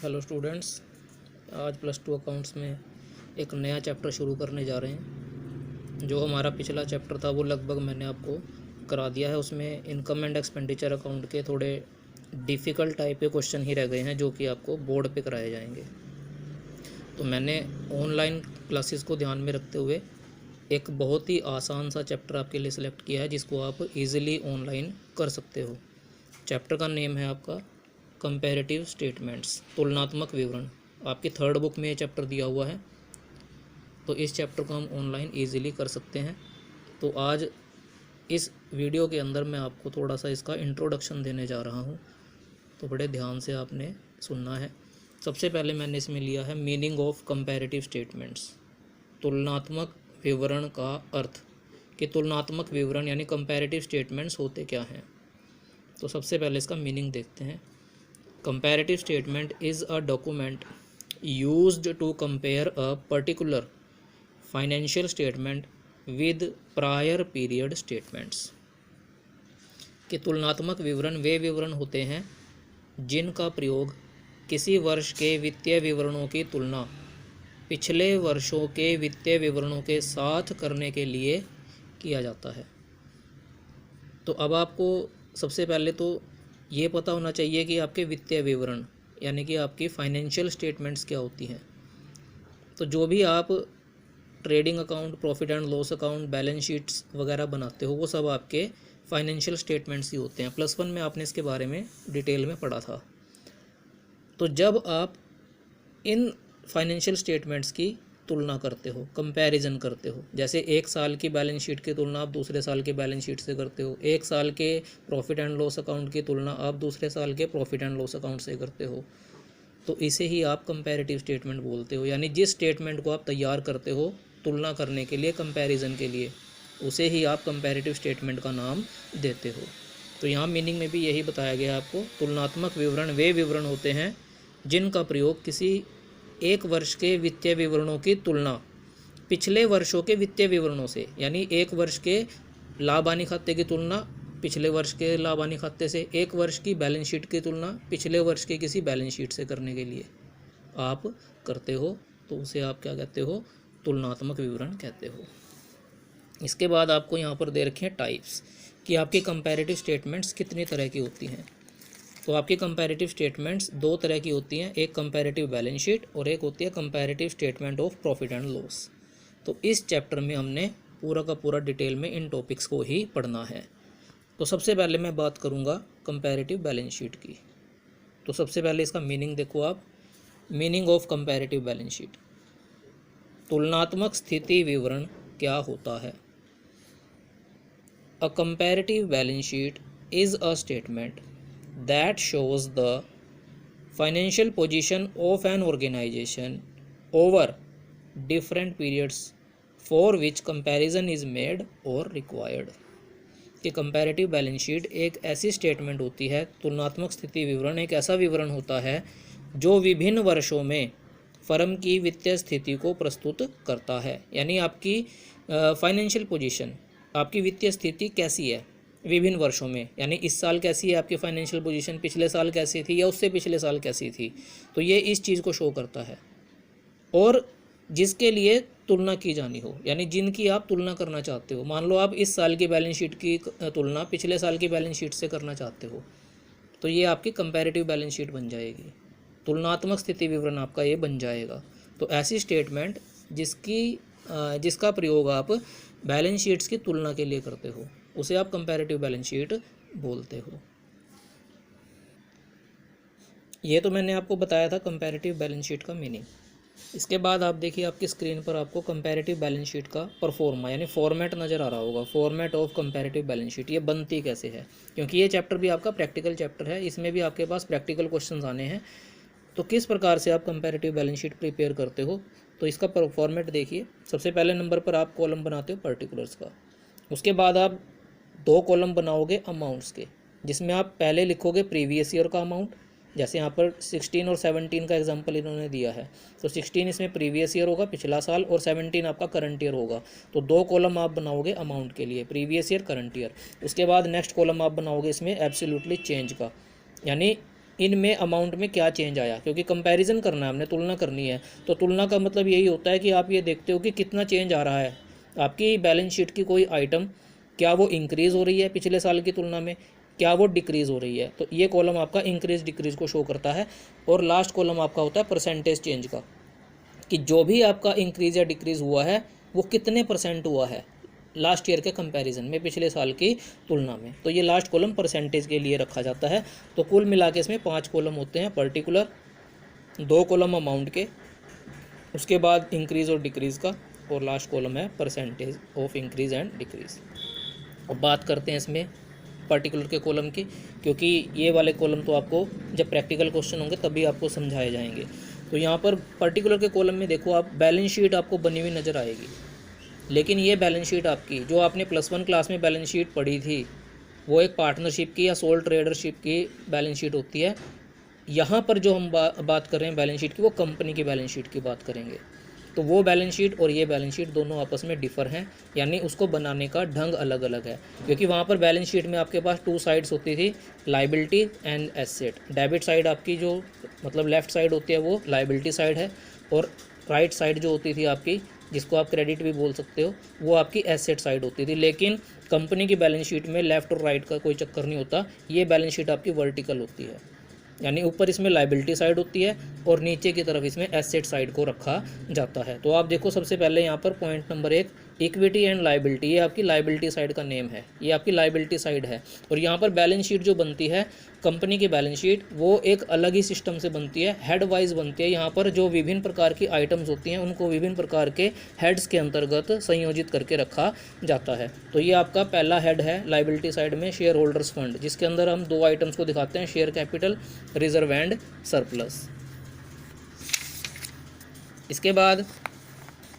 Hello students, आज plus two accounts में एक नया चैप्टर शुरू करने जा रहे हैं। जो हमारा पिछला चैप्टर था वो लगभग मैंने आपको करा दिया है। उसमें इनकम एंड एक्सपेंडिचर अकाउंट के थोड़े डिफ़िकल्ट टाइप के क्वेश्चन ही रह गए हैं जो कि आपको बोर्ड पे कराए जाएंगे। तो मैंने ऑनलाइन क्लासेस को ध्यान में रखते हुए एक बहुत ही आसान सा चैप्टर आपके लिए सिलेक्ट किया है जिसको आप इजीली ऑनलाइन कर सकते हो। चैप्टर का नेम है आपका कंपैरेटिव स्टेटमेंट्स, तुलनात्मक विवरण। आपकी थर्ड बुक में ये चैप्टर दिया हुआ है, तो इस चैप्टर को हम ऑनलाइन इजीली कर सकते हैं। तो आज इस वीडियो के अंदर मैं आपको थोड़ा सा इसका इंट्रोडक्शन देने जा रहा हूँ, तो बड़े ध्यान से आपने सुनना है। सबसे पहले मैंने इसमें लिया है मीनिंग ऑफ कंपैरेटिव स्टेटमेंट्स, तुलनात्मक विवरण का अर्थ, कि तुलनात्मक विवरण यानी कंपैरेटिव स्टेटमेंट्स होते क्या हैं। तो सबसे पहले इसका मीनिंग देखते हैं। Comparative statement is a document used to compare a particular financial statement with prior period statements. कि तुलनात्मक विवरण वे विवरण होते हैं जिनका प्रयोग किसी वर्ष के वित्तीय विवरणों की तुलना पिछले वर्षों के वित्तीय विवरणों के साथ करने के लिए किया जाता है। तो अब आपको सबसे पहले तो ये पता होना चाहिए कि आपके वित्तीय विवरण यानी कि आपकी फाइनेंशियल स्टेटमेंट्स क्या होती हैं। तो जो भी आप trading account, profit and loss account, balance sheets वगैरह बनाते हो वो सब आपके फाइनेंशियल स्टेटमेंट्स ही होते हैं। प्लस वन में आपने इसके बारे में डिटेल में पढ़ा था। तो जब आप इन फाइनेंशियल स्टेटमेंट्स की तुलना करते हो, कंपैरिजन करते हो, जैसे एक साल की बैलेंस शीट की तुलना आप दूसरे साल के बैलेंस शीट से करते हो, एक साल के प्रॉफिट एंड लॉस अकाउंट की तुलना आप दूसरे साल के प्रॉफिट एंड लॉस अकाउंट से करते हो, तो इसे ही आप कंपैरेटिव स्टेटमेंट बोलते हो। यानी जिस स्टेटमेंट को आप तैयार करते हो तुलना करने के लिए, कंपैरिजन के लिए, उसे ही आप कंपैरेटिव स्टेटमेंट का नाम देते हो। तो यहाँ मीनिंग में भी यही बताया गया आपको, तुलनात्मक विवरण वे विवरण होते हैं जिनका प्रयोग किसी एक वर्ष के वित्तीय विवरणों की तुलना पिछले वर्षों के वित्तीय विवरणों से, यानी एक वर्ष के लाभ हानि खाते की तुलना पिछले वर्ष के लाभ हानि खाते से, एक वर्ष की बैलेंस शीट की तुलना पिछले वर्ष के किसी बैलेंस शीट से करने के लिए आप करते हो, तो उसे आप क्या कहते हो? तुलनात्मक विवरण कहते हो। इसके बाद आपको यहाँ पर दे रखे हैं टाइप्स, कि आपकी कंपैरेटिव स्टेटमेंट्स कितनी तरह की होती हैं। तो आपकी कंपैरेटिव स्टेटमेंट्स दो तरह की होती हैं, एक कंपैरेटिव बैलेंस शीट और एक होती है comparative statement of profit and loss. तो इस चैप्टर में हमने पूरा का पूरा डिटेल में इन टॉपिक्स को ही पढ़ना है। तो सबसे पहले मैं बात करूंगा कंपैरेटिव बैलेंस शीट की। तो सबसे पहले इसका मीनिंग देखो आप। Meaning of comparative balance sheet, तुलनात्मक स्थिति विवरण क्या होता है? अ comparative balance sheet is a statement that shows the financial position of an organization over different periods for which comparison is made or required। कि कंपैरेटिव बैलेंस शीट एक ऐसी statement होती है, तुलनात्मक स्थिति विवरण एक ऐसा विवरण होता है जो विभिन्न वर्षों में फर्म की वित्तीय स्थिति को प्रस्तुत करता है। यानी आपकी फाइनेंशियल पोजीशन, आपकी वित्तीय स्थिति कैसी है विभिन्न वर्षों में, यानी इस साल कैसी है आपकी फाइनेंशियल पोजीशन, पिछले साल कैसी थी या उससे पिछले साल कैसी थी, तो ये इस चीज़ को शो करता है। और जिसके लिए तुलना की जानी हो, यानी जिनकी आप तुलना करना चाहते हो। मान लो आप इस साल की बैलेंस शीट की तुलना पिछले साल की बैलेंस शीट से करना चाहते हो, तो ये आपकी कंपैरेटिव बैलेंस शीट बन जाएगी, तुलनात्मक स्थिति विवरण आपका ये बन जाएगा। तो ऐसी स्टेटमेंट जिसका प्रयोग आप बैलेंस शीट्स की तुलना के लिए करते हो, उसे आप कंपैरेटिव बैलेंस शीट बोलते हो। ये तो मैंने आपको बताया था कंपैरेटिव बैलेंस शीट का मीनिंग। इसके बाद आप देखिए आपकी स्क्रीन पर आपको कंपैरेटिव बैलेंस शीट का परफॉर्मा यानी फॉर्मेट नज़र आ रहा होगा। Format of comparative balance sheet, ये बनती कैसे है, क्योंकि ये चैप्टर भी आपका प्रैक्टिकल चैप्टर है, इसमें भी आपके पास प्रैक्टिकल क्वेश्चंस आने हैं। तो किस प्रकार से आप कंपैरेटिव बैलेंस शीट प्रिपेयर करते हो, तो इसका फॉर्मेट देखिए। सबसे पहले नंबर पर आप कॉलम बनाते हो पर्टिकुलर्स का, उसके बाद आप दो कॉलम बनाओगे अमाउंट्स के, जिसमें आप पहले लिखोगे प्रीवियस ईयर का अमाउंट। जैसे यहाँ पर 16 और 17 का एग्जांपल इन्होंने दिया है, तो 16 इसमें प्रीवियस ईयर होगा, पिछला साल, और 17 आपका करंट ईयर होगा। तो दो कॉलम आप बनाओगे अमाउंट के लिए, प्रीवियस ईयर, करंट ईयर। उसके बाद नेक्स्ट कॉलम आप बनाओगे इसमें एब्सोल्युटली चेंज का, यानी इनमें अमाउंट में क्या चेंज आया, क्योंकि कंपैरिजन करना है, हमने तुलना करनी है। तो तुलना का मतलब यही होता है कि आप ये देखते हो कि कितना चेंज आ रहा है आपकी बैलेंस शीट की कोई आइटम, क्या वो इंक्रीज़ हो रही है पिछले साल की तुलना में, क्या वो डिक्रीज़ हो रही है। तो ये कॉलम आपका इंक्रीज डिक्रीज़ को शो करता है। और लास्ट कॉलम आपका होता है परसेंटेज चेंज का, कि जो भी आपका इंक्रीज़ या डिक्रीज़ हुआ है वो कितने % हुआ है लास्ट ईयर के कंपैरिजन में, पिछले साल की तुलना में। तो ये लास्ट कॉलम परसेंटेज के लिए रखा जाता है। तो कुल मिला के इसमें 5 कॉलम होते हैं पर्टिकुलर, 2 कॉलम अमाउंट के, उसके बाद इंक्रीज़ और डिक्रीज़ का, और लास्ट कॉलम है percentage of increase and decrease. अब बात करते हैं इसमें पर्टिकुलर के कॉलम की, क्योंकि ये वाले कॉलम तो आपको जब प्रैक्टिकल क्वेश्चन होंगे तभी आपको समझाए जाएंगे। तो यहाँ पर पर्टिकुलर के कॉलम में देखो आप, बैलेंस शीट आपको बनी हुई नज़र आएगी, लेकिन ये बैलेंस शीट आपकी जो आपने +1 क्लास में बैलेंस शीट पढ़ी थी, वो एक पार्टनरशिप की या सोल ट्रेडरशिप की बैलेंस शीट होती है। यहाँ पर जो हम बात कर रहे हैं बैलेंस शीट की, वो कंपनी की बैलेंस शीट की बात करेंगे। तो वो बैलेंस शीट और ये बैलेंस शीट दोनों आपस में डिफ़र हैं, यानी उसको बनाने का ढंग अलग अलग है। क्योंकि वहाँ पर बैलेंस शीट में आपके पास 2 साइड्स होती थी, liability and asset. Debit side आपकी जो मतलब लेफ़्ट साइड होती है वो लाइबिलिटी साइड है, और राइट साइड जो होती थी आपकी, जिसको आप क्रेडिट भी बोल सकते हो, वो आपकी एसेट साइड होती थी। लेकिन कंपनी की बैलेंस शीट में लेफ़्ट और राइट का कोई चक्कर नहीं होता, ये बैलेंस शीट आपकी वर्टिकल होती है, यानी ऊपर इसमें लाइबिलिटी साइड होती है और नीचे की तरफ इसमें एसेट साइड को रखा जाता है। तो आप देखो सबसे पहले यहाँ पर point number 1, equity and liability, ये आपकी लाइबिलिटी साइड का नेम है, ये आपकी लाइबिलिटी साइड है। और यहाँ पर बैलेंस शीट जो बनती है कंपनी की बैलेंस शीट, वो एक अलग ही सिस्टम से बनती है, हेड वाइज बनती है। यहाँ पर जो विभिन्न प्रकार की आइटम्स होती हैं उनको विभिन्न प्रकार के हेड्स के अंतर्गत संयोजित करके रखा जाता है। तो ये आपका पहला हेड है लाइबिलिटी साइड में, शेयर होल्डर्स फंड, जिसके अंदर हम 2 आइटम्स को दिखाते हैं, share capital, reserve and surplus. इसके बाद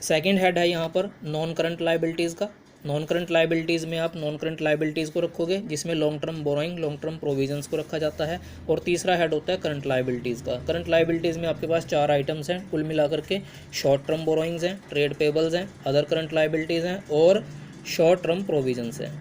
सेकंड हेड है यहाँ पर नॉन करंट लाइबिलिटीज़ का। नॉन करंट लाइबिलिटीज़ में आप नॉन करंट लाइबिलिटीज़ को रखोगे, जिसमें long term borrowing, long term provisions को रखा जाता है। और तीसरा हेड होता है करंट लाइबिलिटीज़ का। करंट लाइबिलिटीज़ में आपके पास 4 आइटम्स हैं कुल मिलाकर के, शॉर्ट टर्म बोरोइंग्स हैं, ट्रेड पेबल्स हैं, अदर करंट लाइबिलिटीज़ हैं, और शॉर्ट टर्म प्रोविजंस हैं।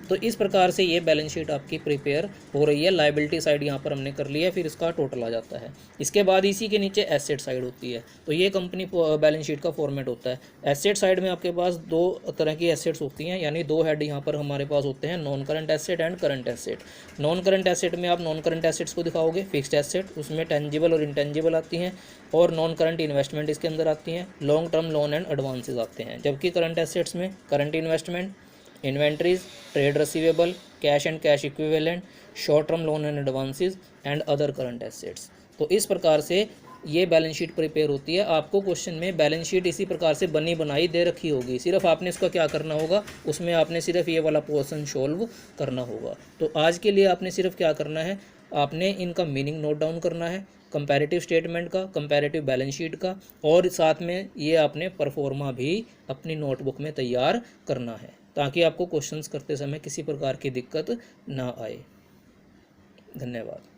तो इस प्रकार से ये बैलेंस शीट आपकी प्रिपेयर हो रही है। लाइबिलिटी साइड यहाँ पर हमने कर लिया है, फिर इसका टोटल आ जाता है। इसके बाद इसी के नीचे एसेट साइड होती है। तो ये कंपनी बैलेंस शीट का फॉर्मेट होता है। एसेट साइड में आपके पास 2 तरह की एसेट्स होती हैं, यानी 2 हेड यहाँ पर हमारे पास होते हैं, non current asset and current asset. Non current asset में आप नॉन करंट एसेट्स को दिखाओगे, फिक्स्ड एसेट, उसमें टेंजिबल और इंटेंजिबल आती हैं, और नॉन करंट इन्वेस्टमेंट इसके अंदर आती हैं, long term loan and advances आते हैं। जबकि करंट एसेट्स में current investment, inventories, trade receivable, cash and cash equivalent, short term loan and advances and other current assets. तो इस प्रकार से ये बैलेंस शीट प्रिपेयर होती है। आपको क्वेश्चन में बैलेंस शीट इसी प्रकार से बनी बनाई दे रखी होगी, सिर्फ आपने इसका क्या करना होगा, उसमें आपने सिर्फ ये वाला पोर्शन सॉल्व करना होगा। तो आज के लिए आपने सिर्फ क्या करना है, आपने इनका मीनिंग नोट डाउन करना है, कंपैरेटिव स्टेटमेंट का, कंपैरेटिव बैलेंस शीट का, और साथ में ये आपने परफॉर्मा भी अपनी नोटबुक में तैयार करना है, ताकि आपको क्वेश्चंस करते समय किसी प्रकार की दिक्कत ना आए। धन्यवाद।